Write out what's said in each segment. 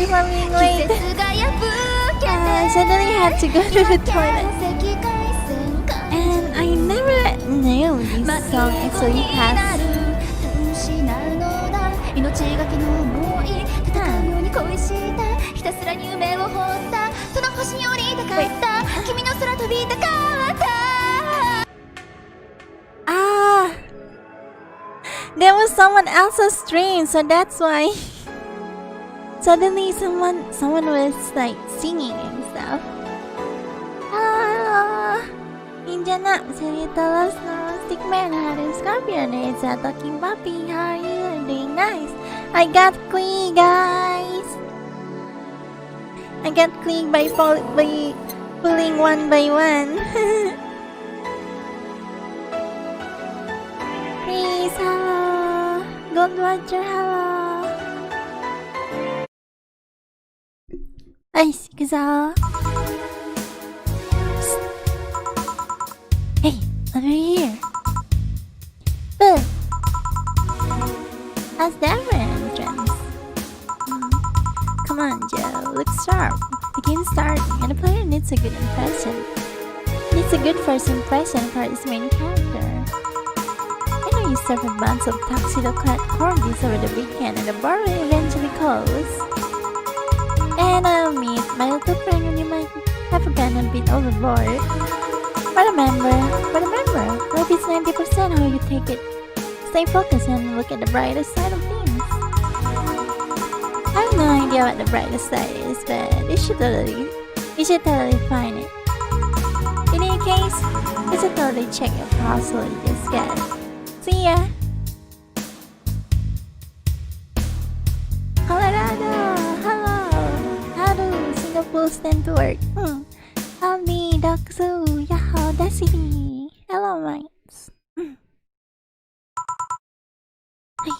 sorry for being late. I suddenly had to go to the toilet. And I never knew this song actually has. Ah, there was someone else's stream, so that's why. Suddenly, someone was like singing and stuff. Hello, Ninjana, Cerita Stick Man, how is Scorpion? It's a talking puppy. How are you? I'm doing nice. I got Queen, guys. I got Queen by pulling one by one. Please, hello. Gold Watcher, hello. Ay, Sikuza. Hey, over here. Boo. How's that for an entrance? Come on, Joe. Look sharp. The game's starting, and the player needs a good impression. Needs a good first impression for his main character. I know you serve a bunch of tuxedo-clad corgis over the weekend, and the bar will eventually close. And I'll meet my little friend when you might have gone a bit overboard. But remember, life is 90% how you take it. Stay focused and look at the brightest side of things. I have no idea what the brightest side is, but you should totally find it. In any case, you should totally check your parcel you just got. See ya! Colorado! Hello! How do Singapore stand to work? Aldi, Doksu, Yahoo, Destiny! Hello, mates! Hey!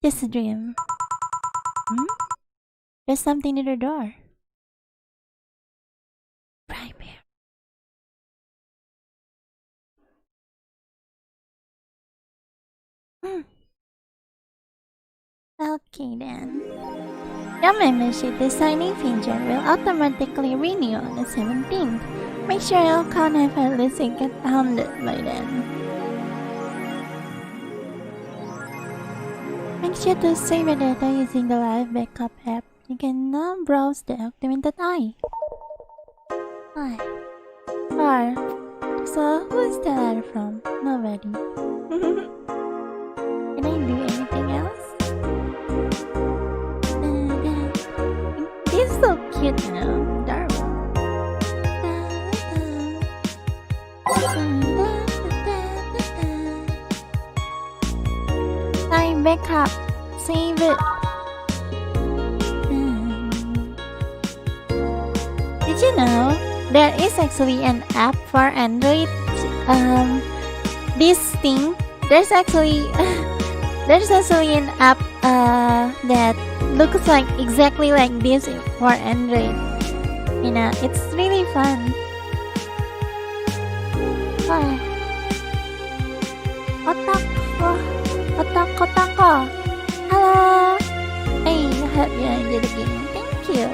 Just a dream. There's something near the door. Right here. Okay then. Your membership to signing feature will automatically renew on the 17th. Make sure your account have at least get 100 by then. Make sure to save your data using the live backup app. You can now browse the documented eye. Or, so who is the letter from? Nobody. Can I do anything else? He's so cute, you know. Darwin. Time backup. Save it. Did you know there is actually an app for Android? This thing. There's actually an app that looks like exactly like this for Android. You know, it's really fun. Otako. Hello. Hey, I hope you enjoyed the game. Thank you.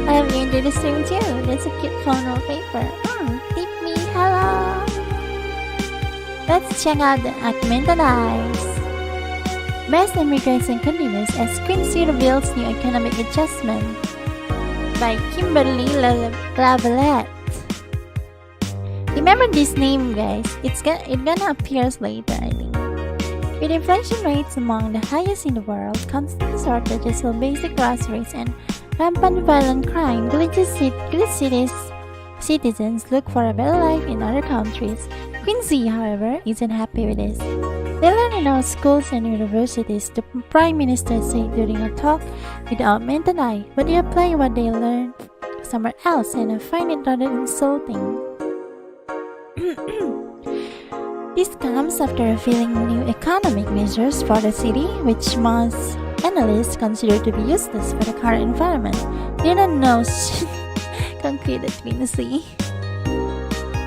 I hope you enjoyed the stream too. That's a cute phone wallpaper. Tip me. Hello. Let's check out the augmented eyes. Best immigration continues as Quincy reveals new economic adjustment by Kimberly Lavalette. Remember this name, guys. It's gonna appear later, I think. With inflation rates among the highest in the world, constant shortages of basic groceries, and rampant violent crime, citizens look for a better life in other countries. Quincy, however, isn't happy with this. They learn in our schools and universities, the Prime Minister said during a talk with the augmented eye, but they apply what they learn somewhere else, and I find it rather insulting. This comes after revealing new economic measures for the city, which most analysts consider to be useless for the current environment. Didn't know concluded Quincy.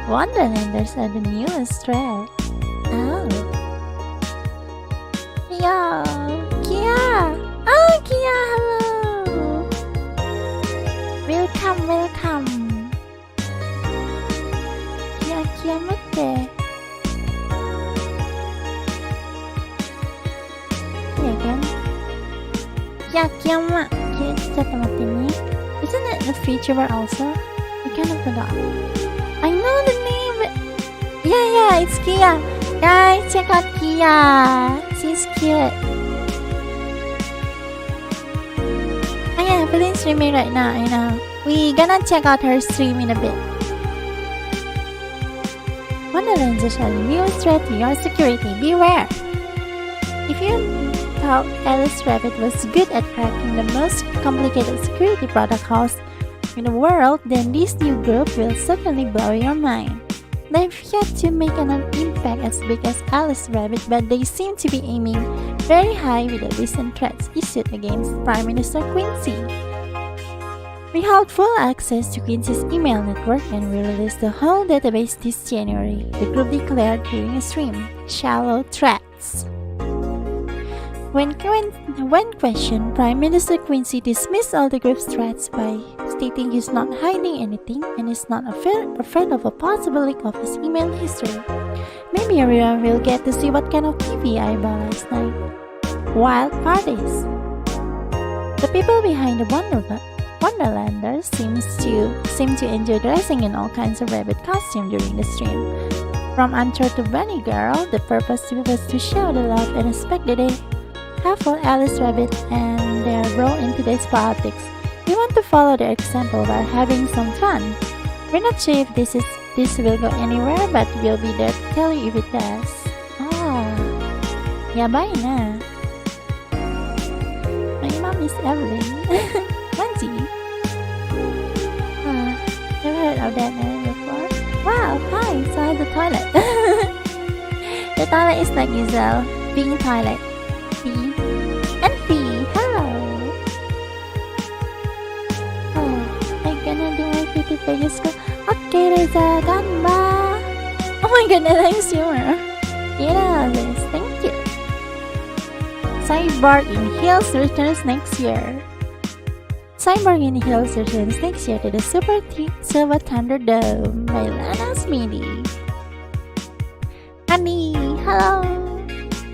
Wonderlanders are the newest threat. Oh. Yo, Kia! Oh, Kia, hello! Welcome, welcome! Kia mate! Kia Kia, isn't it a VTuber also? I kind of forgot. I know the name, but yeah, it's Kia. Guys, check out Kia. She's cute. Oh yeah, Evelyn's streaming right now. I know. We gonna check out her stream in a bit. Wonderland is a real threat to your security. Beware. If you thought Alice Rabbit was good at cracking the most complicated security protocols in the world, then this new group will certainly blow your mind. They've yet to make an impact as big as Alice Rabbit, but they seem to be aiming very high with the recent threats issued against Prime Minister Quincy. We hold full access to Quincy's email network and will release the whole database this January, the group declared during a stream. Shallow threats. When questioned, Prime Minister Quincy dismissed all the group's threats by stating he's not hiding anything and is not afraid of a possible leak of his email history. Maybe everyone will get to see what kind of TV I bought last night. Wild parties. The people behind the Wonderlanders seem to enjoy dressing in all kinds of rabbit costumes during the stream. From Antler to Bunny Girl, the purpose was to show the love and respect that they have for Alice Rabbit and their role in today's politics. We want to follow their example while having some fun. We're not sure if this will go anywhere, but we'll be there to tell you if it does. Yabay na. My mom is Evelyn. Manzi. Never heard of that name before. Wow, hi, so the toilet. The toilet is like usual, being toilet. And P, hello. I'm gonna do my 50 pages go. Okay, Reza, ganba. Oh my god, nice humor. Yeah, this, thank you. Cyborg in Hills returns next year. Cyborg in Hills returns next year to the Silver Thunderdome by Lana Smithy. Honey, hello.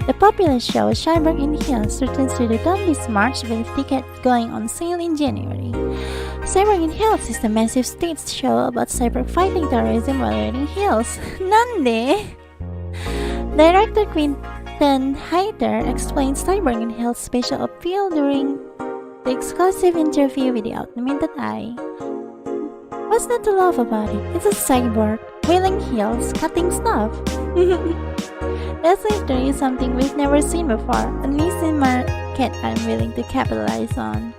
The popular show Cyborg in Hills returns to the Dome this March with tickets going on sale in January. Cyborg in Hills is a massive stage show about cyber fighting terrorism while wearing heels. Nande! Director Quinton Hyder explains Cyborg in Hills' special appeal during the exclusive interview with the Automated Eye. What's not to love about it? It's a cyborg, wearing heels, cutting stuff. That's literally something we've never seen before, at least in market I'm willing to capitalize on.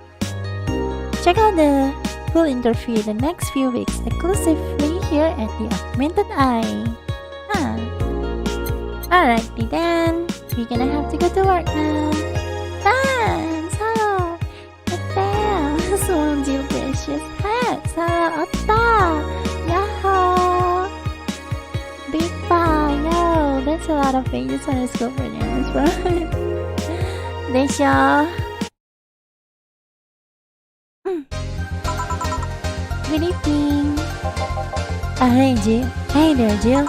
Check out the full interview the next few weeks exclusively here at the Augmented Eye. Alrighty then, we're gonna have to go to work now. Thanks! Hello! Damn! So delicious hats! Hello! Otta! Yahoo! Big Bye! Yo! That's a lot of pages on the school for them, right? Desha! Good evening! Oh, hey Jill! Hey there, Jill!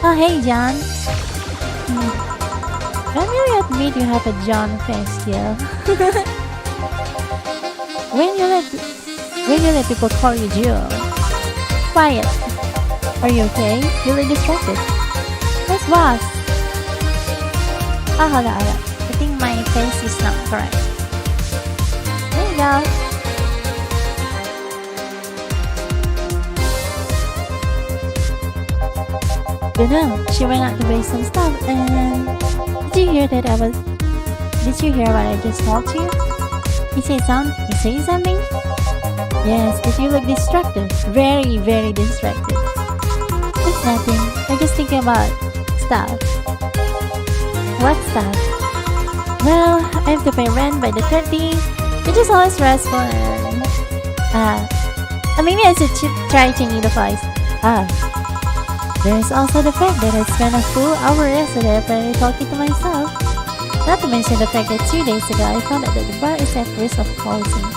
Oh, hey John! Don't really admit you have a John face, Jill. When you let people call you Jill? Quiet! Are you okay? Really distracted? Where's boss? Oh, hold on. I think my face is not correct. There you go. You know, she went out to buy some stuff and... Did you hear what I just told you? You say something? Yes, but you look distracted. Very, very distracted. It's nothing. I just think about stuff. What stuff? Well, I have to pay rent by the 30th, which is always stressful and... maybe I should try changing the voice. There's also the fact that I spent a full hour yesterday apparently talking to myself. Not to mention the fact that 2 days ago I found out that the bar is at risk of closing.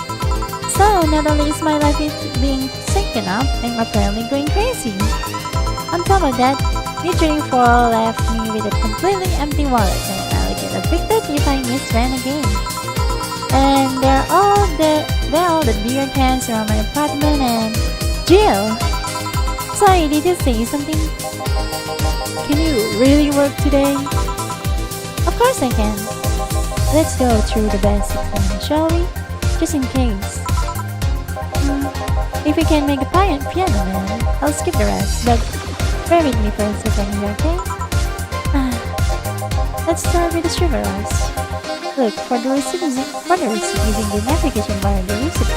So not only is my life being shaken up, I'm apparently going crazy. On top of that, Withdrawing 4 left me with a completely empty wallet, and I'll get evicted if I miss rent again. And there are all the beer cans around my apartment and Jill! Sorry, did you say something? Can you really work today? Of course I can. Let's go through the basic thing, shall we? Just in case. If we can make a piano man, I'll skip the rest, but bear with me for a second here, okay? Let's start with the sugar rush. Look, for the receipt using the navigation bar in the receipt,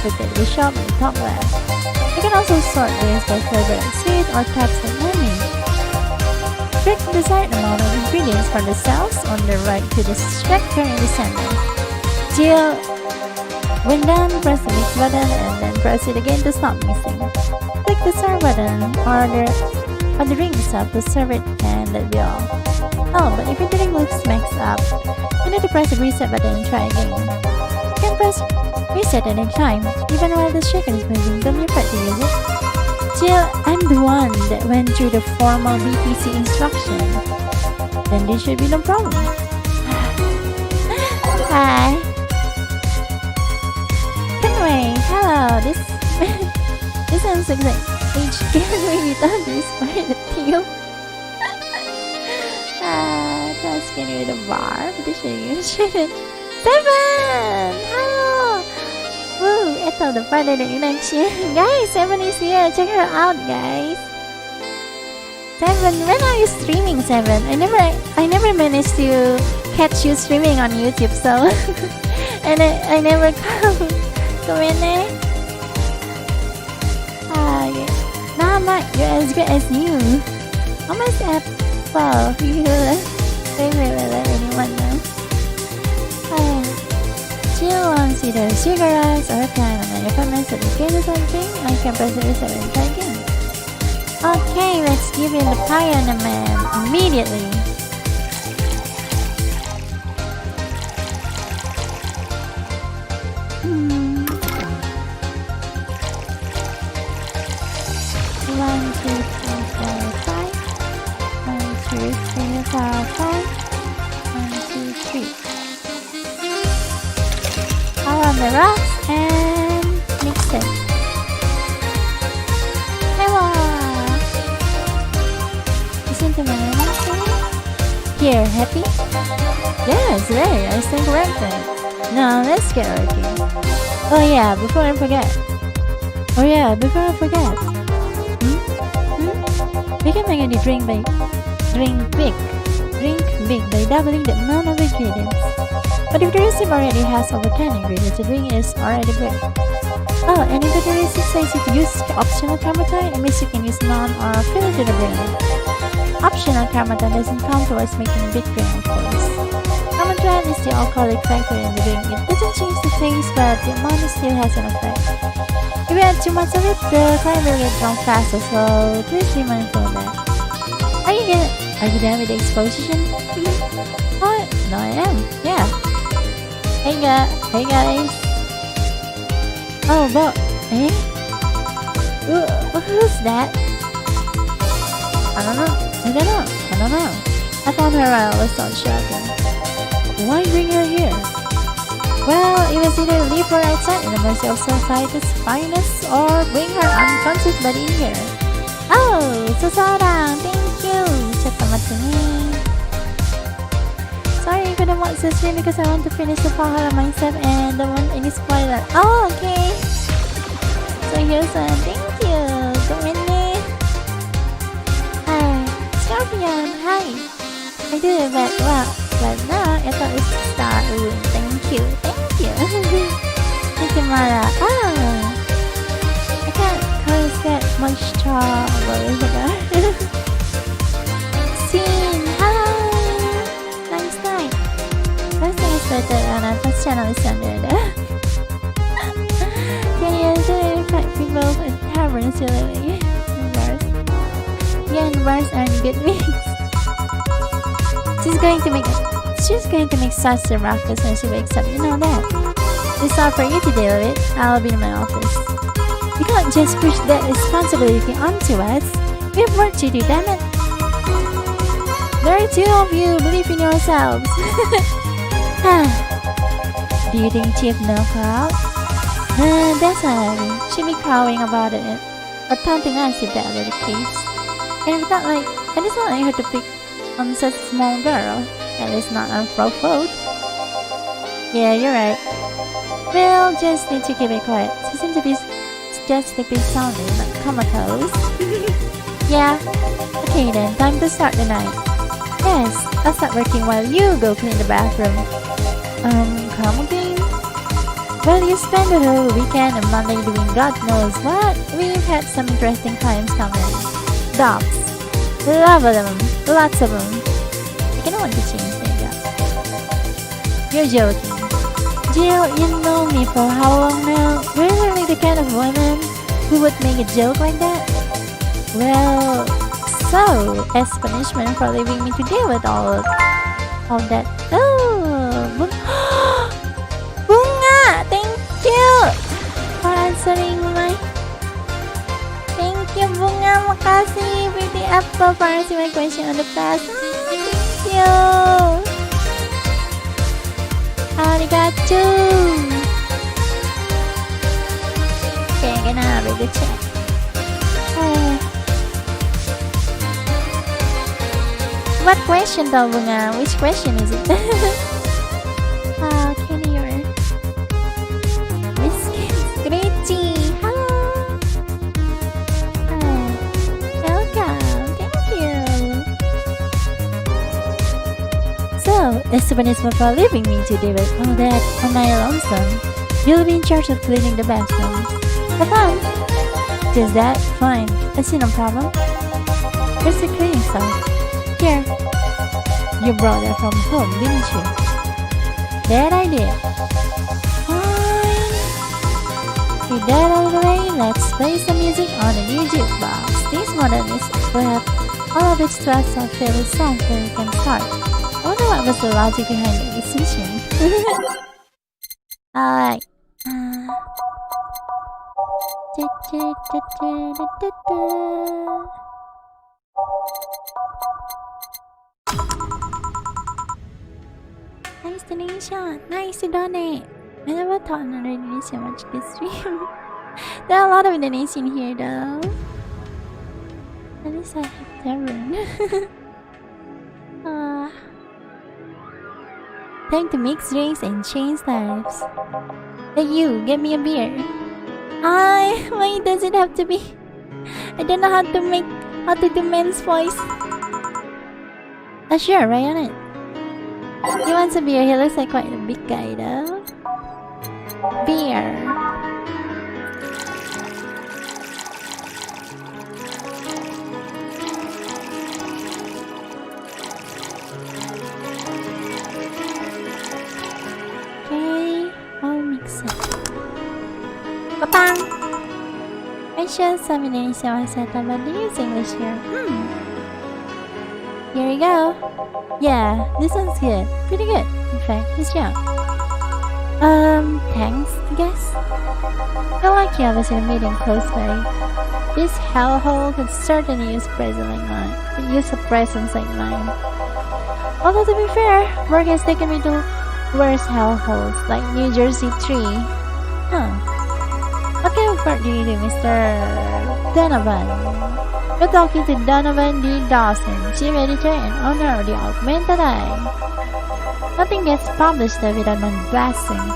look at the shop in the top left. You can also sort this by flavor and sweet or types of money. Pick the desired amount of ingredients for the cells on the right to the structure in the center. Till when done, press the mix button and then press it again to stop mixing. Click the serve button or the ring itself to serve it, and that'll be all. Oh, but if your drink looks mixed up, you need to press the reset button and try again. You can press reset at any time, even while the shaker is moving, don't be afraid to use it. Jill, I'm the one that went through the formal BPC instruction. Then there should be no problem. Hi. Anyway, hello, this sounds like HK maybe thought this part of the deal. Tasking with a bar, but this shouldn't. 7! Hello! Woo, ito, the father that you mentioned. Guys, 7 is here. Check her out, guys. 7, when are you streaming, 7? I never managed to catch you streaming on YouTube, so and I never come in there. Yeah. Nah, Mark, you're as good as you. Almost Apple. You favorite will let anyone know. Jill wants either sugar rush or a piano man. If I mess up again or something, I can press the reset and try again. Okay, let's give you the piano man immediately. One, two, three, four, five. 1, 2, 3, 4, 5. 1, 2, 3. All on the rocks and mix it. Hello! Listen to my remarks. Here, happy? Yes, very. I stand corrected. Now let's get working. Oh yeah, before I forget. We can make a drink big by doubling the amount of ingredients. But if the recipe already has over 10 ingredients, the drink is already big. Oh, and if the recipe says if you use optional karmatan, it means you can use none or fill it to the brim. Optional karmatan doesn't count towards making big drink, of course. Karmatan is the alcoholic factor in the drink. It doesn't change the taste, but the amount still has an effect. If you add too much of it, the client will get drunk faster, so please be mindful of that. Are you done with the exposition? Oh, no I am, yeah. Hey guys. Oh, but, who's that? I don't know. I found her while I was out shopping. Why bring her here? Well, it was either leave her outside in the mercy of society's finest or bring her unconscious body in here. Oh, seseorang, thank you. Cepat sini. Sorry, I couldn't watch the stream because I want to finish the Valhalla myself and don't want any spoiler. Oh, okay. So here's one. Thank you. Come in there. Hi, Scorpion. Hi. I did it, but now I thought it's Star. Thank you. Thank you, Mara. Oh, I can't cause that much trouble, is it? Scene. Hello. Nice night. Everything is better on our first channel is under there. Can you do fact people in taverns usually? Bars. Yeah, and bars aren't good mix. She's going to make such a ruckus when she wakes up, you know that. It's not for you to deal with. I'll be in my office. You can't just push that responsibility onto us. We have work to do, damn it. There are two of you. Believe in yourselves. Do you think Chief knows her out? Definitely. She'll be crowing about it or taunting us if that were the case. And it's not like her to pick on such a small girl. At least not unprovoked. Yeah, you're right. We'll just need to keep it quiet. She seems to be just sleeping soundly, like comatose. Yeah. Okay then, time to start the night. Yes, I'll start working while you go clean the bathroom. Come again? Well, you spend the whole weekend and Monday doing God knows what. We've had some interesting times coming. Dogs. Love them. Lots of them. I kinda want to change that. You're joking. Jill, you know me for how long now? We're really the kind of woman who would make a joke like that? Well, so, as punishment for leaving me to deal with all that. Oh, Bunga! Thank you for answering my... Thank you, Bunga. Makasih, Pretty Apple, for answering my question on the past. Thank you. Arigato. Okay, I'm gonna read the chat. What question though, Bunga? Which question is it? Can you hear? Biscuits. Great. Hello. Welcome. Thank you. So, as the punishment for leaving me to deal with all that on my lonesome, you'll be in charge of cleaning the bathroom. Have fun. Just that? Fine. I see no problem. Where's the cleaning stuff? Here. You brought that from home, didn't you? That I did. Fine. With that out of the way, let's play some music on the new jukebox. This modernist will have all of its tracks of favorite songs where you can start. I wonder what was the logic behind the decision. Alright. Nice donation. Nice to donate. I never thought another donation watch this stream. There are a lot of donations here though. At least I have 7. Time to mix drinks and change lives. Hey you, get me a beer. Why does it have to be? I don't know how to do men's voice. Sure, right on it. He wants a beer. He looks like quite a big guy though. Beer. Okay, I'll mix it. Papang! I should some Indonesian set up, but they use English here. Here we go. Yeah, this one's good. Pretty good, in fact. Good job. Thanks, I guess. I like you always in a meeting close by. This hellhole could certainly use a presence like mine. Although to be fair, work has taken me to worse hellholes, like New Jersey 3. Huh. What kind of work do you do, Mr. Donovan? We're talking to Donovan D. Dawson, Chief Editor and owner of the Augmented Eye. Nothing gets published there without my blessings.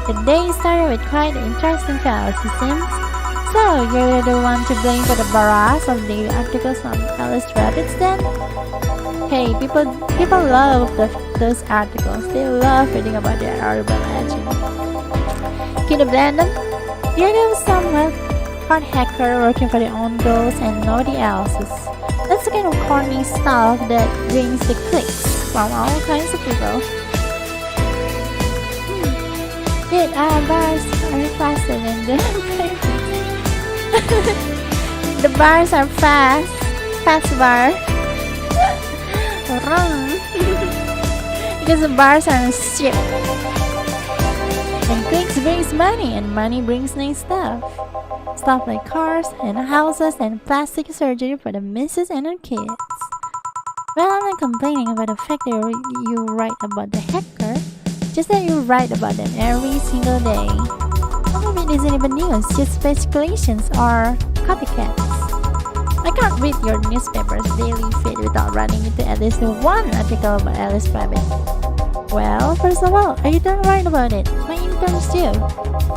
The day started with quite interesting chaos, it seems. So, you're the one to blame for the barrage of daily articles on Alice Rabbits then? Hey, people love those articles. They love reading about their urban legend. Can you blend them? You're some hard hacker working for their own goals and nobody else's. That's the kind of corny stuff that brings the clicks from all kinds of people. Yet our bars are faster than the the bars are fast bar. Because the bars are shit. And clicks brings money, and money brings nice stuff. Stuff like cars and houses and plastic surgery for the missus and her kids. Well, I'm not complaining about the fact that you write about the hacker, just that you write about them every single day. Some of it isn't even news, just speculations or copycats. I can't read your newspaper's daily feed without running into at least one article about Alice Rabbit. Well, first of all, I don't write about it. My interns do.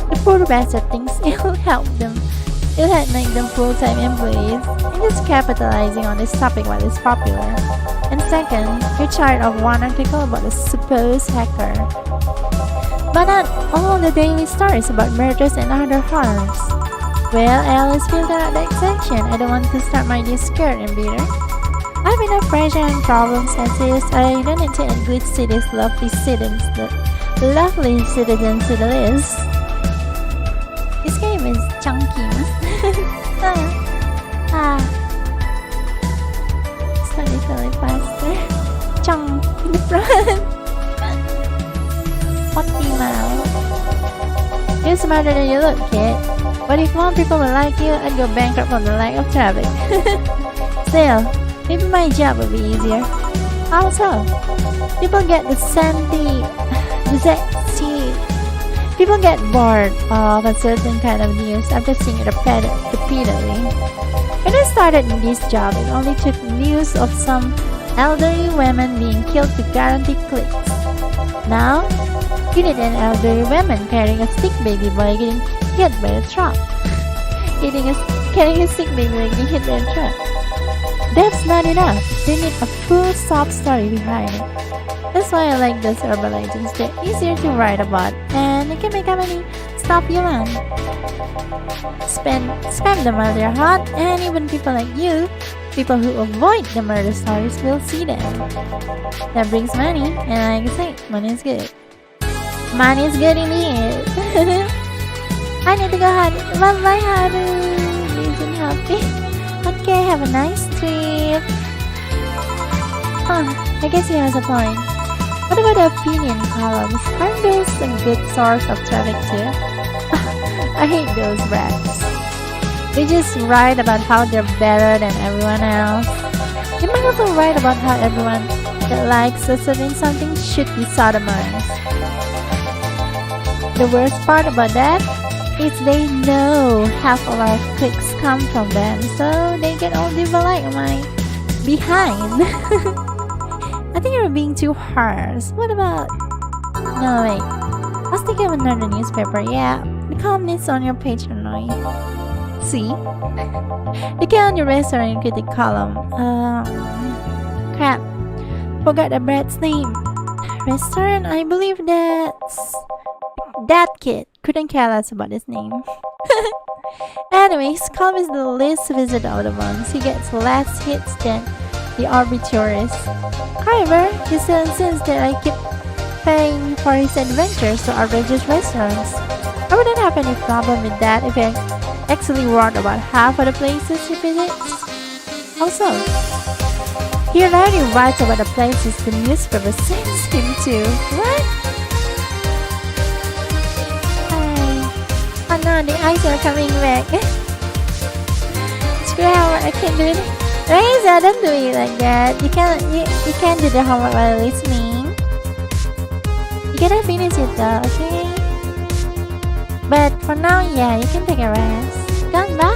The poor bastard thinks it'll help them. It'll help make them full-time employees. I'm just capitalizing on this topic while it's popular. And second, you're tired of one article about a supposed hacker. But not all the daily stories about murders and other horrors. Well, Alice filtered out the exception. I don't want to start my day scared and bitter. I have enough pressure and problems as is. I don't need to add good cities, lovely citizens to the list. This game is chunky. Slightly really faster. Chunk in the front. 40 miles. You're smarter than you look, kid. But if more people would like you, I'd go bankrupt from the lack of traffic. Still, maybe my job would be easier. How so? People get People get bored of a certain kind of news after seeing it repeatedly. When I started in this job, it only took news of some elderly women being killed to guarantee clicks. Now, you need an elderly woman carrying a sick baby boy getting hit by a truck. Carrying a sick baby boy getting hit by a truck. That's not enough. They need a full sob story behind it. That's why I like those urban legends. They're easier to write about, and you can make how many stuff you want. Spam them while they're hot, and even people like you, people who avoid the murder stories, will see them. That brings money, and like I say, money is good. Money is good indeed. I need to go hard. Bye-bye, Haru. Isn't happy. Okay, have a nice trip. I guess he has a point. What about the opinion columns? Aren't those a good source of traffic too? I hate those rats. They just write about how they're better than everyone else. They might also write about how everyone that likes a certain something should be sodomized. The worst part about that is they know half of our clicks come from them, so they get all like my behind. I think you're being too harsh. What about... No, wait. I was thinking of another newspaper. Yeah, the columnists on your page are annoying. See? They get on your restaurant critic column. Crap. Forgot the bread's name. Restaurant? I believe that's... That kid. Couldn't care less about his name. Anyways, column is the least visited of the ones. He gets less hits than the arbitrarious. However, he still insists that I keep paying for his adventures to outrageous restaurants. I wouldn't have any problem with that if I actually wrote about half of the places he visits. Also, he already writes about the places the newspaper sends him to. What? Oh no, the eyes are coming back. Screw out, I can't do it. Raisa, don't do it like that. You can't do the homework while listening. You gotta finish it though, okay? But for now, yeah, you can take a rest. Gone ba?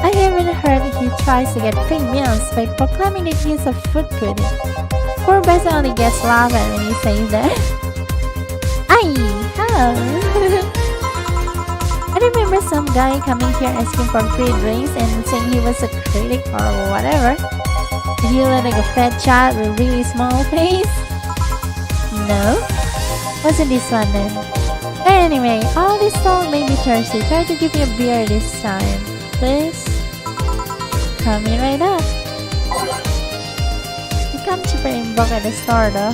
I haven't heard he tries to get free meals by proclaiming that he's a food critic. Poor Bessa only gets laughed at when he says that. Aye, hello. I remember some guy coming here asking for free drinks and saying he was a critic or whatever. Did he look like a fat child with a really small face? No? Wasn't this one then? Anyway, all this song made me thirsty. Try to give me a beer this time. Please? Coming right up. You come cheaper in bulk at the store though.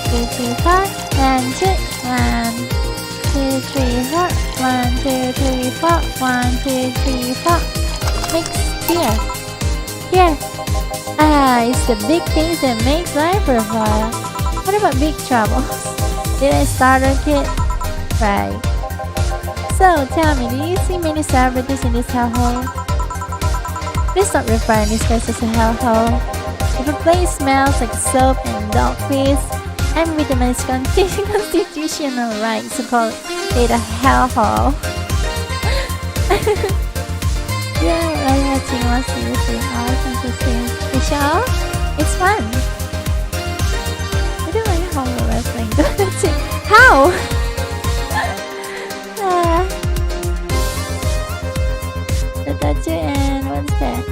2, 3, 4. 1, 2, 1, 2, 3, 4. 1, 2, 3, 4. 1, 2, 3, 4. Mix beer. Here. It's the big things that make life worthwhile. What about big troubles? Did I start a kid? Right. So, tell me, do you see many celebrities in this household? Please don't refer to this place as a hellhole. If a place smells like soap and dog piss, I'm within my constitutional rights to call it a hellhole. Yeah, I'm watching what's seriously interesting. The show? It's fun. I don't like horror wrestling. That's it. How? The tattoo and what's that?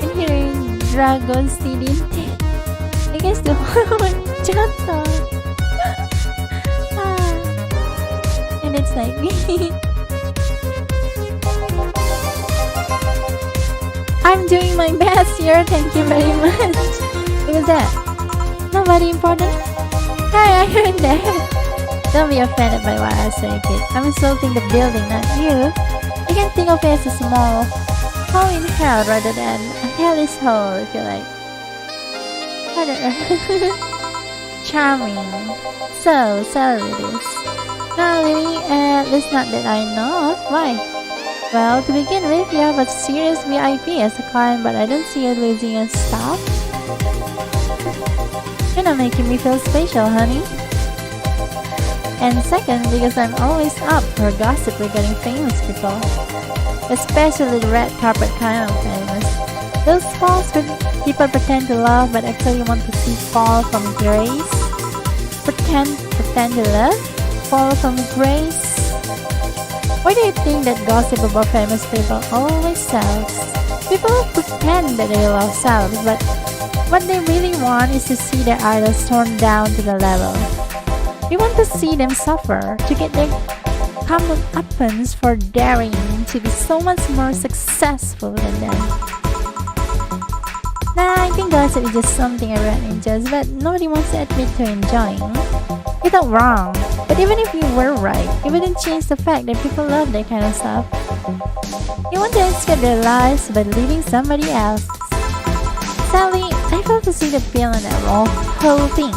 And hearing Dragon City. I guess the whole one just and it's like me. I'm doing my best here, thank you very much. What was that? Nobody important? Hi, I heard that. Don't be offended by what I say, kid. I'm insulting the building, not you. You can think of it as a small hole in hell rather than a hellish hole, if you like. I don't know. Charming. So, celebrities. Not really, at least not that I know of. Why? Well, to begin with, you have a serious VIP as a client, but I don't see you losing your stuff. You're not making me feel special, honey. And second, because I'm always up for gossip regarding famous people. Especially the red carpet kind of famous. Those false people pretend to love but actually want to see fall from grace. Pretend to love? Fall from grace? Why do you think that gossip about famous people always sells? People pretend that they love selves, but what they really want is to see their idols torn down to the level. We want to see them suffer, to get their comeuppance for daring to be so much more successful than them. Nah, I think gossip is just something everyone enjoys, but nobody wants to admit to enjoying. You're not wrong, but even if you were right, it wouldn't change the fact that people love that kind of stuff. You want to escape their lives by leaving somebody else. Sadly, I fail to see the appeal in that whole thing.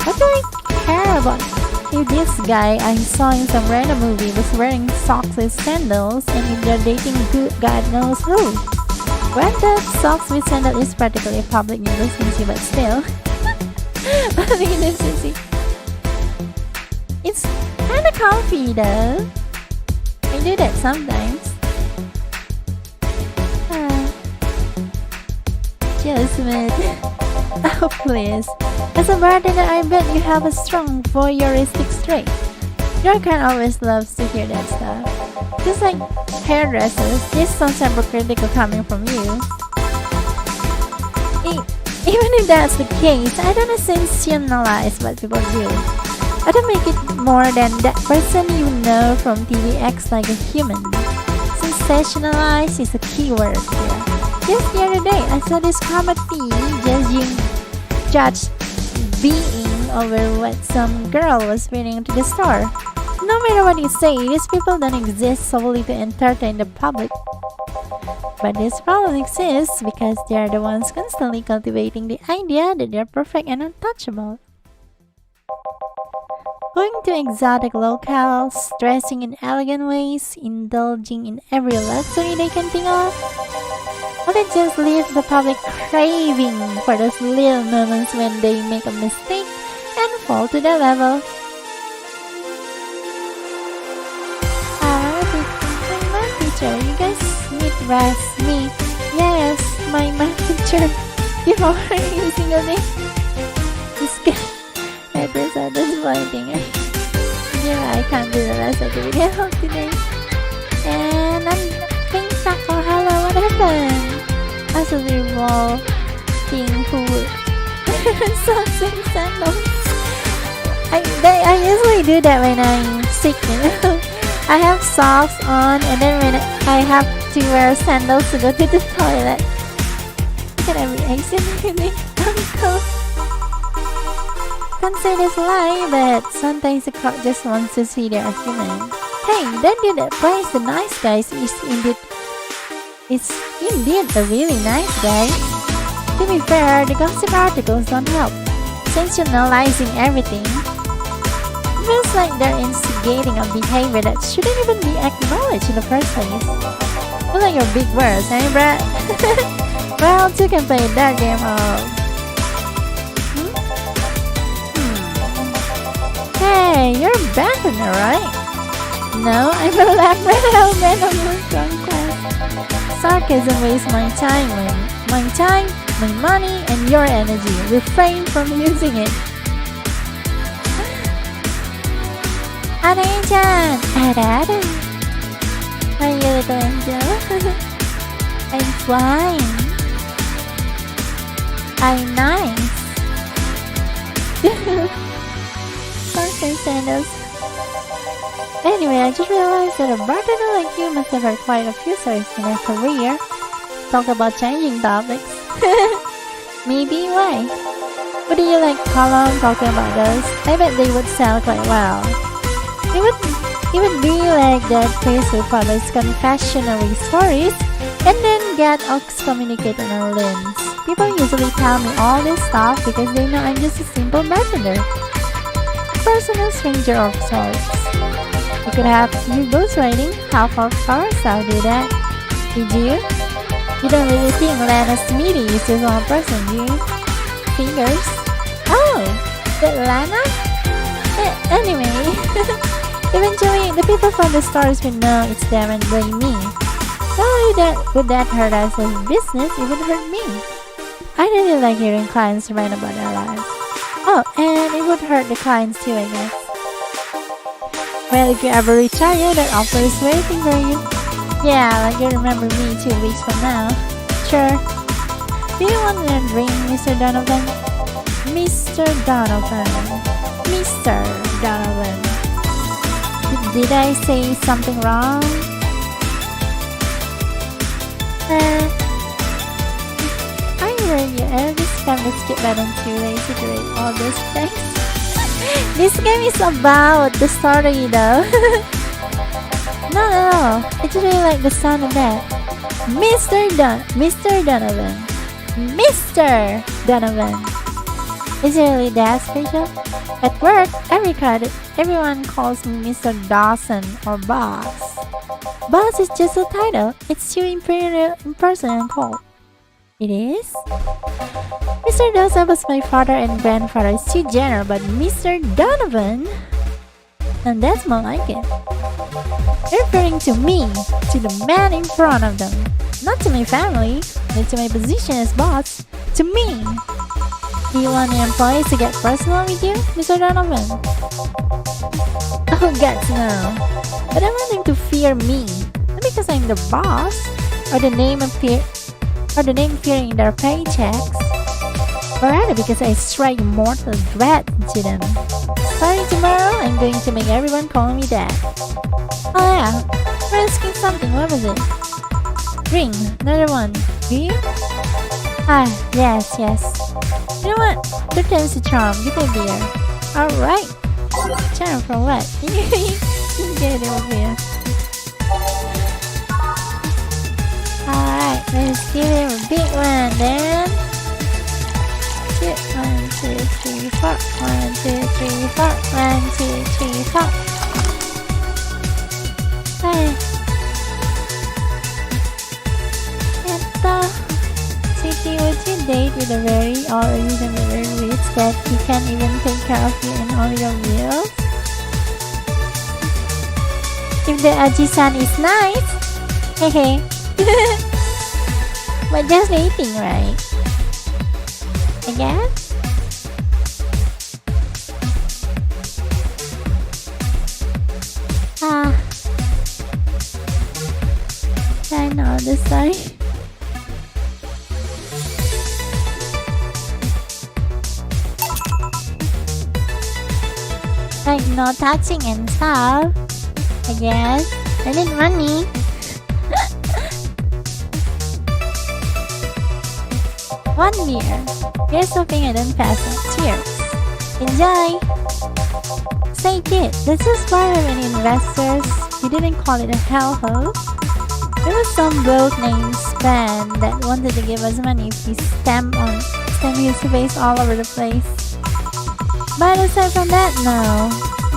What do I care about if this guy I saw in some random movie was wearing socks with sandals and if they're dating God knows who? Granted, socks with sandals is practically a public nuisance, but still. Public nuisance. It's kinda comfy though. I do that sometimes. Just smooth. Oh please. As a bartender, I bet you have a strong voyeuristic streak. Your kind always loves to hear that stuff. Just like hairdressers, this sounds hypocritical coming from you. Even if that's the case, I don't sensationalize what people do. I don't make it more than that person you know from TV acts like a human. Sensationalize is a keyword here. Just the other day, I saw this comedy judge being over what some girl was wearing to the store. No matter what you say, these people don't exist solely to entertain the public. But this problem exists because they are the ones constantly cultivating the idea that they're perfect and untouchable. Going to exotic locales, dressing in elegant ways, indulging in every luxury they can think of. Or they just leave the public craving for those little moments when they make a mistake and fall to their level. My math teacher, you guys meet me. Yes, my math teacher. Before every single day. Just kidding. That is so disappointing. Yeah, I can't do the rest of the video today. And I'm being stuck for hello, what happened? Absolutely revolting food. Socks and sandals. I usually do that when I'm sick, you know. I have socks on and then when I have to wear sandals to go to the toilet. Can I be accidentally uncle? Can't say this lie, but sometimes the crowd just wants to see they are human. Hey, that dude that plays the nice guys is indeed It's indeed a really nice day. To be fair, the gossip articles don't help. Sensationalizing everything. It feels like they're instigating a behavior that shouldn't even be acknowledged in the first place. Feel like your big words, eh, Brad? Well, two can play that game of... Hey, you're a bartender, right? No, I'm a lab man of your conquest. Sarcasm wastes my time, my money, and your energy. Refrain from using it. Ada-chan! Ada-ada! How are you, little angel? I'm fine. I'm nice. Sunken sandals. Anyway, I just realized that a bartender like you must have heard quite a few stories in their career. Talk about changing topics. Maybe, why? Would you like column talking about those? I bet they would sell quite well. It would be like that place who publishes confessionary stories and then get excommunicated on a lens. People usually tell me all this stuff because they know I'm just a simple bartender. Personal stranger of sorts. You could have you both writing half of course I'll do that. Did you? You don't really think Lana Smitty is just one person, do you? Fingers? Oh! That Lana? Anyway, eventually the people from the stores will know it's them and blame me. Not only would that hurt us as business, it would hurt me. I really like hearing clients write about their lives. Oh, and it would hurt the clients too, I guess. Well, if you ever retire, that offer is waiting for you. Yeah, like you remember me 2 weeks from now. Sure. Do you want a drink, Mr. Donovan? Mr. Donovan. Mr. Donovan. Did I say something wrong? I heard you every time the skip button too lazy to read all those things. This game is about the story though. No. I just really like the sound of that. Mr. Donovan. Mr. Donovan. Is it really that special? At work, everyone calls me Mr. Dawson or Boss. Boss is just a title. It's too impersonal and cold. It is? Mr. Dawson was my father and grandfather. It's too general, but Mr. Donovan? And that's more like it. Referring to me, to the man in front of them. Not to my family, but to my position as boss. To me. Do you want your employees to get personal with you, Mr. Donovan? Oh, God, no. But I want them to fear me. Not because I'm the boss, or the name appearing in their paychecks, but rather because I strike mortal dread to them. Starting tomorrow, I'm going to make everyone call me that. Oh yeah, we're asking something. What was it? Ring, another one. Do you? Ah, yes. You know what? Third time's the charm. Give me a beer. Alright. Charm for what? Get it over here. Alright, let's give him a big one then. 1, 2, 3, 4. 1, 2, 3, 4. 1, 2, 3, 4. Hey. City, would you date with a very or even very rich that he can't even take care of you and all your bills? If the Aji-san is nice, hehe. But just dating, right? I guess? I know the story. Like no touching and stuff, I guess. I need money. One beer. Here's something I don't pass on. Cheers. Enjoy. Say kid, this is why I have any investors. You didn't call it a hellhole. There was some bloke named Span that wanted to give us money if we stamp his face all over the place. But aside from that, no.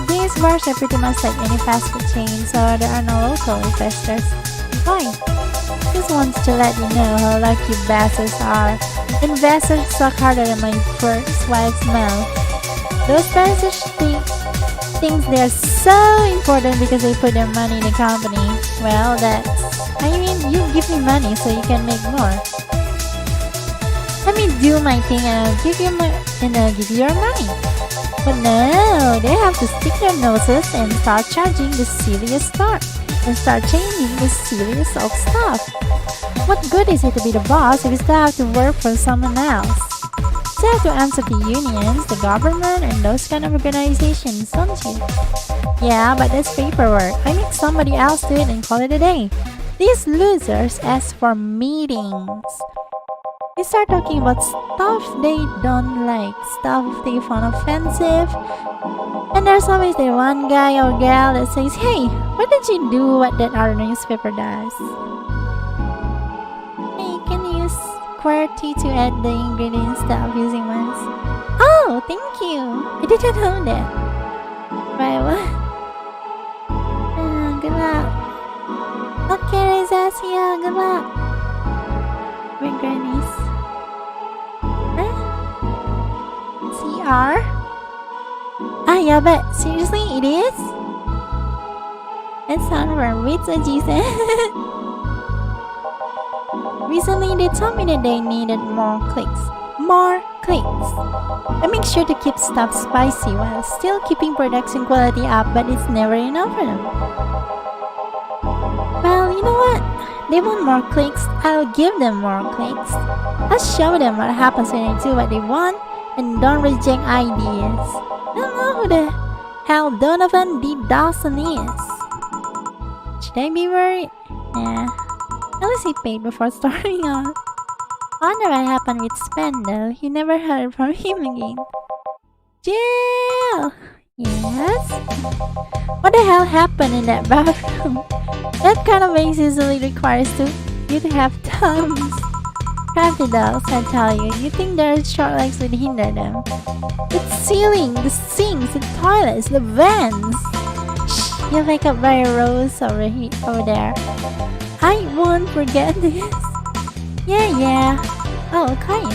These bars are pretty much like any fast food chain, so there are no local investors. Why? Just wants to let you know how lucky bastards are. Investors suck harder than my first wife's mouth. Those bastards think they're so important because they put their money in the company. Well, you give me money so you can make more. Let me do my thing and I'll give you your money. But no, they have to stick their noses and start charging the serious stuff and start changing the serious of stuff. What good is it to be the boss if you still have to work for someone else? You have to answer to unions, the government, and those kind of organizations, don't you? Yeah, but that's paperwork. I make somebody else do it and call it a day. These losers ask for meetings. They start talking about stuff they don't like, stuff they find offensive. And there's always the one guy or girl that says, "Hey, why did you do what that other newspaper does?" Hey, can you use QWERTY to add the ingredients instead of using ones? Oh, thank you. I didn't know that. Right, what? Good luck. Okay, Reza, see ya. Good luck. With grannies. CR? Ah, yeah, but seriously, it is? It's not for wits, Jason. Recently, they told me that they needed more clicks. More clicks. I make sure to keep stuff spicy while still keeping production quality up, but it's never enough for them. Well, you know what? They want more clicks, I'll give them more clicks. I'll show them what happens when they do what they want and don't reject ideas. I don't know who the hell Donovan D. Dawson is. Should I be worried? Yeah. At least he paid before starting on. I wonder what happened with Spen though. You never heard from him again. Jill! Yes? What the hell happened in that bathroom? That kind of base usually requires you to have thumbs. Crafty dolls, I tell you. You think their short legs would hinder them? The ceiling, the sinks, the toilets, the vents. Shh, you wake up by a rose over there. I won't forget this. Yeah. Oh, Kain.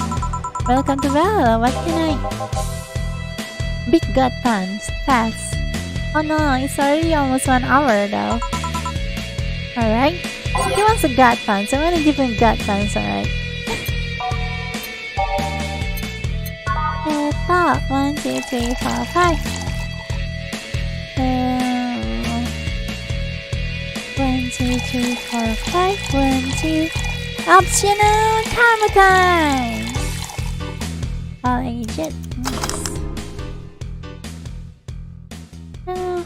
Welcome to Valhalla. What can I... Big gut pants. Fast. Oh no, it's already almost 1 hour though. Alright. He wants a gut pants. I'm gonna give him gut pants, alright. Top. 1, 2, 3, 4, 5. 1, 2, 3, 4, 5. 1, 2. Optional time! All agent. Oh,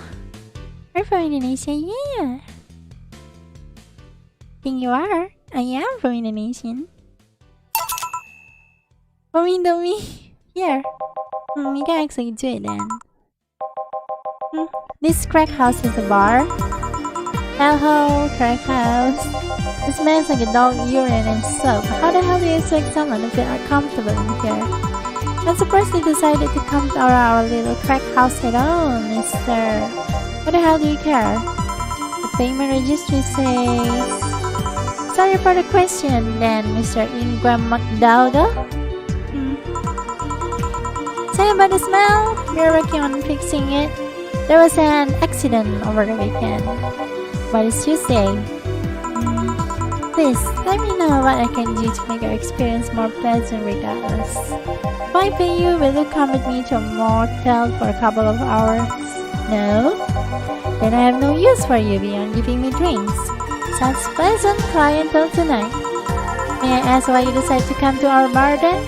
we're from Indonesia, yeah. Think you are? I am from Indonesian. From Indomie. Here. You can actually do it then. This crack house is a bar. Hello, crack house. This smells like a dog urine and soap. How the hell do you expect someone to feel uncomfortable in here? I'm surprised they decided to come to our little crack house at all, mister. What the hell do you care? The payment registry says... Sorry for the question then, Mr. Ingram McDowell. Say about the smell? We're working on fixing it. There was an accident over the weekend. What did you say? Please, let me know what I can do to make your experience more pleasant regardless. If I pay you, will you come with me to a motel for a couple of hours? No? Then I have no use for you beyond giving me drinks. Sounds pleasant clientele tonight. May I ask why you decided to come to our bar then?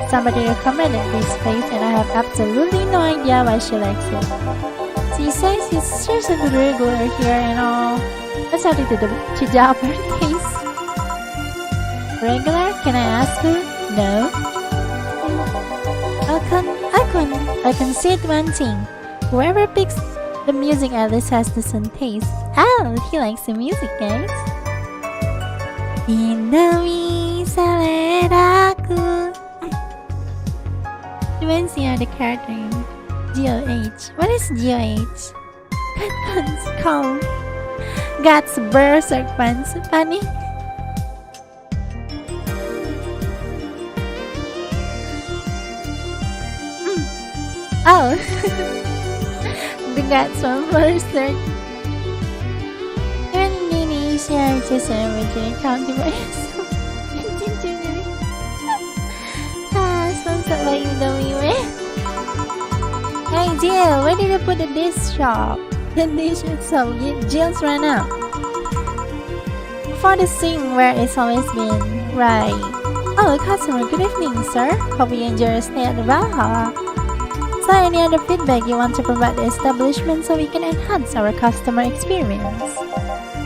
Somebody recommended this place and I have absolutely no idea why she likes it. She says she's a regular here and all. That's how to job her taste. Regular? Can I ask who? No. I can say one thing. Whoever picks the music at least has decent taste. Oh, he likes the music, guys. Indomie saleraku. Depends on the character name. GOH. What is GOH? Cat pants come. Guts berserk pants. Funny. Oh. The guts one berserk. Even in Indonesia, just an original county by yourself. Sponsored by Indomie. Hey Jill, where did you put the dish shop? The dish itself, Jill's ran out. For the sink where it's always been, right? Oh, customer, good evening, sir. Hope you enjoy your stay at the Valhalla. So, any other feedback you want to provide the establishment so we can enhance our customer experience?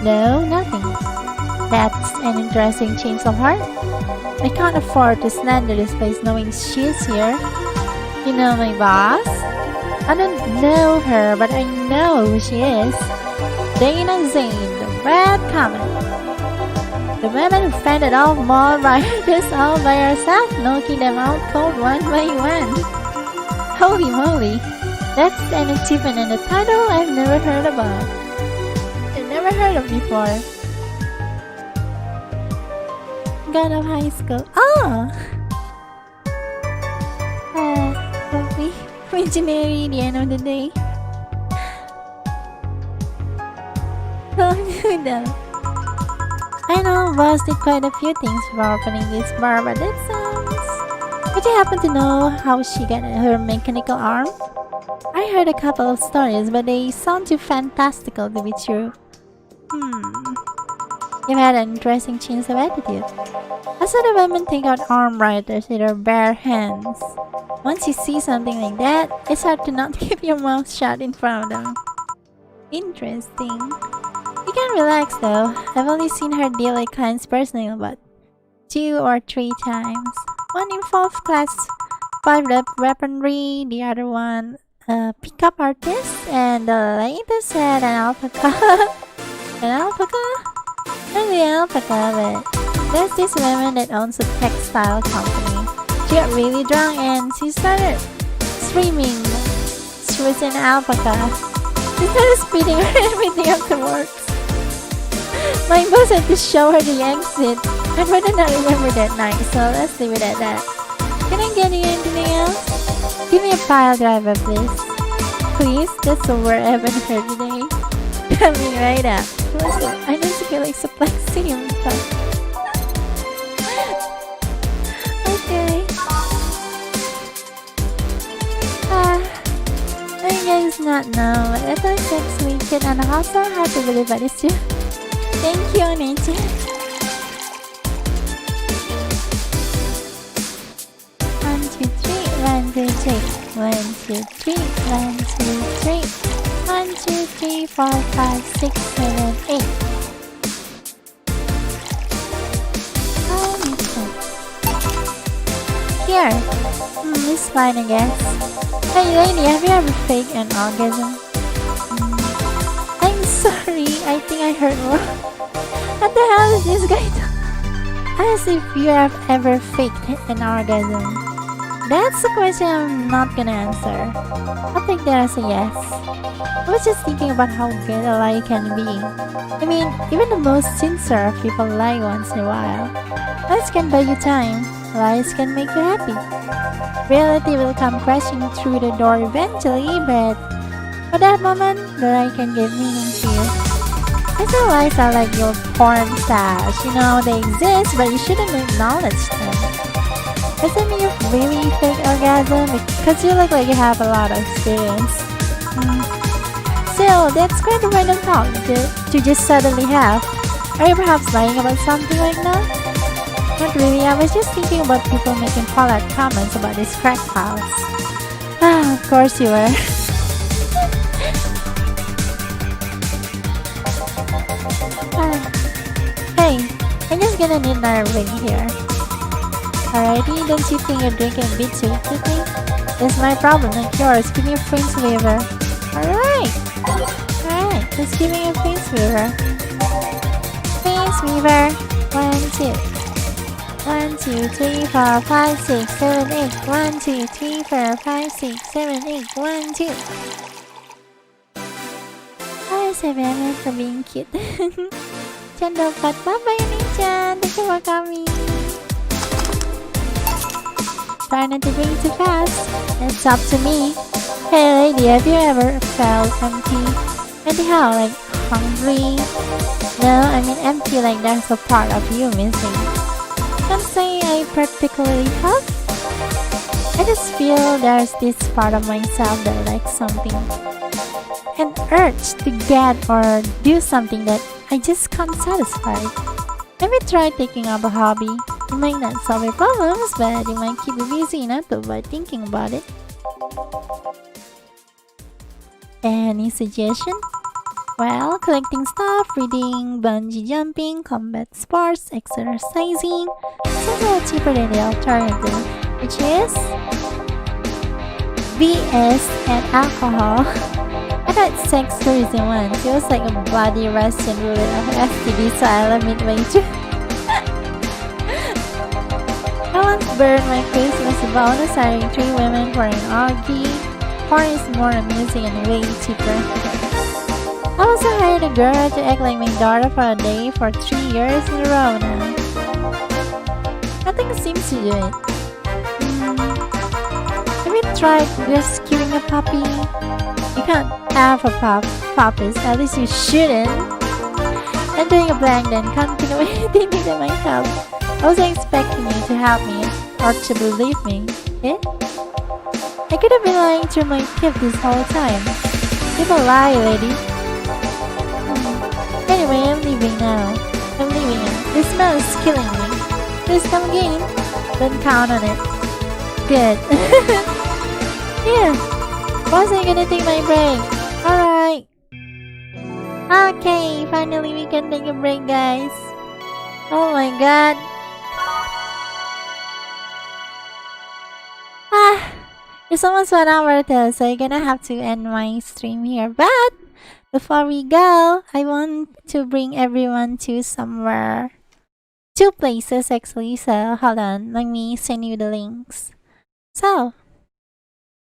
No, nothing. That's an interesting change of heart. I can't afford to slander this place knowing she's here. You know my boss? I don't know her, but I know who she is. Dana Zane, the Red Comet. The woman who fended off mall rioters all by herself, knocking them out cold one by one. Holy moly, that's an achievement and a title I've never heard about. I've never heard of before. God of high school. Oh! Coffee. Visionary, the end of the day. I know boss did quite a few things for opening this bar, but that sounds... Would you happen to know how she got her mechanical arm? I heard a couple of stories, but they sound too fantastical to be true. You've had an interesting change of attitude. I saw the women take out arm rioters with their bare hands. Once you see something like that, it's hard to not keep your mouth shut in front of them. Interesting. You can relax though. I've only seen her deal like clients personally about 2 or 3 times. One involved class 5 weaponry, the other one pickup artist, and the latest had an alpaca. An alpaca? Not the alpaca, but there's this woman that owns a textile company. She got really drunk and she started screaming she was an alpaca. She started spitting her everything afterwards. My boss had to show her the exit. I'd rather not remember that night, so let's leave it at that. Can I get you anything else? Give me a pile driver, please. Please, that's the word I haven't heard today. Coming right up. Listen, I need to feel like supply singing stuff. Okay. I guess not now, but I thought 6 weekend and a hustle. Hard to believe that is true. Thank you, Nature. 1, 2, 3, 1, 2, 3, 1, 2, 3, 1, 2, 3, 1, 2, 3, 4, 5, 6, 7, 8. Here. It's fine, I guess. Hey lady, have you ever faked an orgasm? I'm sorry, I think I heard wrong. What the hell is this guy doing? As if you have ever faked an orgasm. That's a question I'm not gonna answer. I'll take that as a yes. I was just thinking about how good a lie can be. I mean, even the most sincere of people lie once in a while. Lies can buy you time. Lies can make you happy. Reality will come crashing through the door eventually, but for that moment, the lie can give meaning to you. I feel lies are like your porn stars. You know, they exist, but you shouldn't acknowledge them. Does that mean you really fake orgasm? Because you look like you have a lot of experience. Still, that's quite a random thought to just suddenly have. Are you perhaps lying about something right now? Not really, I was just thinking about people making polite comments about this crack house. Ah, of course you were. Hey, I'm just gonna need another ring here. Alrighty, don't you think you're drinking a bit too quickly? It's my problem, not yours. Give me a Prince waiver. Alright! Alright, just give me a Prince waiver. Prince waiver. 1, 2. 1, 2, 3, 4, 5, 6, 7, 8. 1, 2, 3, 4, 5, 6, 7, 8. 1, 2. Hi, 7 for being cute. Candle pot. Bye-bye, Nichan. Thank you for coming. Try not to drink too fast. It's up to me. Hey lady, have you ever felt empty how, like hungry? No, I mean empty like there's a part of you missing. Can't say I particularly have. I just feel there's this part of myself that likes something. An urge to get or do something that I just can't satisfy. Maybe try taking up a hobby. It might not solve your problems, but it might keep you busy enough to avoid thinking about it. Any suggestion? Well, collecting stuff, reading, bungee jumping, combat sports, exercising. Sounds a lot cheaper than the alternative, which is BS and alcohol. I thought sex tourism once. It was like a bloody Russian roulette of STD, so I love midway. I once burned my Christmas bonus hiring 3 women for an orgy. Porn is more amusing and way cheaper. I also hired a girl to act like my daughter for a day for 3 years in a row now. Nothing seems to do it. Have you tried rescuing a puppy? You can't have a puppies, at least you shouldn't. I'm doing a blank then, can't think of anything that might help. I wasn't expecting you to help me or to believe me. Eh? I could have been lying through my teeth this whole time. People lie, lady. Anyway, I'm leaving now. The smell is killing me. Please come again. Don't count on it. Good. Yeah. Wasn't gonna take my break. Alright. Okay, finally we can take a break, guys. Oh my god. It's almost 1 hour though, so I'm gonna have to end my stream here. But before we go, I want to bring everyone to somewhere. 2 places actually, so hold on, let me send you the links. So,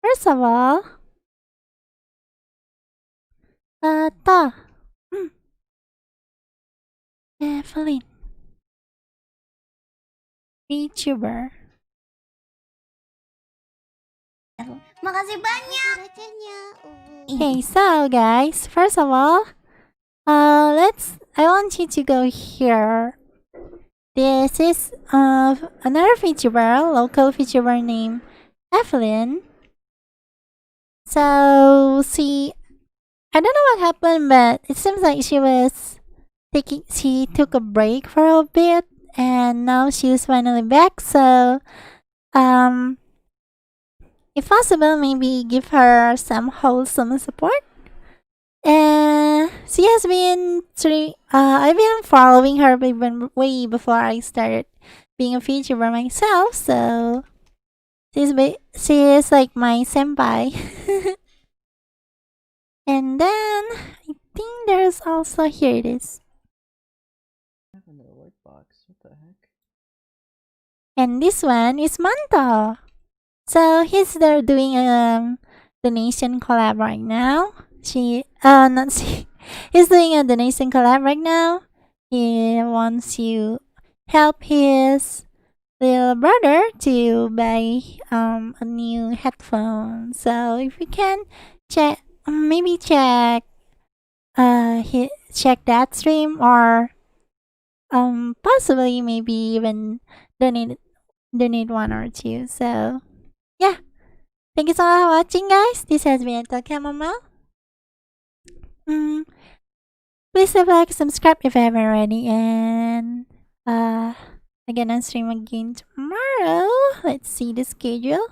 first of all, Evelyn, VTuber. Makasih banyak. Okay, so guys, first of all, I want you to go here. This is another VTuber, local VTuber named Evelyn. So I don't know what happened, but it seems like she took a break for a bit, and now she's finally back. So, if possible, maybe give her some wholesome support. And she has been I've been following her even way before I started being a VTuber myself. So she is like my senpai. And then I think there's also, here it is. Another white box. What the heck? And this one is Manto. So he's there doing a donation collab right now. He's doing a donation collab right now. He wants to help his little brother to buy a new headphone. So if you can check that stream, or possibly maybe even donate 1 or 2. So yeah, thank you so much for watching, guys. This has been Mama. Please leave a like, subscribe if you haven't already, and I'm gonna stream again tomorrow. Let's see the schedule.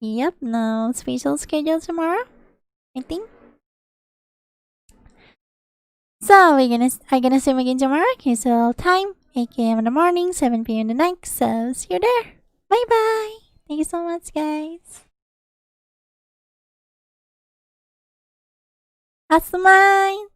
Yep, no special schedule tomorrow, I think. So I'm gonna stream again tomorrow. Usual time, 8 AM in the morning, 7 PM in the night. So see you there. Bye bye. Thank you so much, guys. Asmine.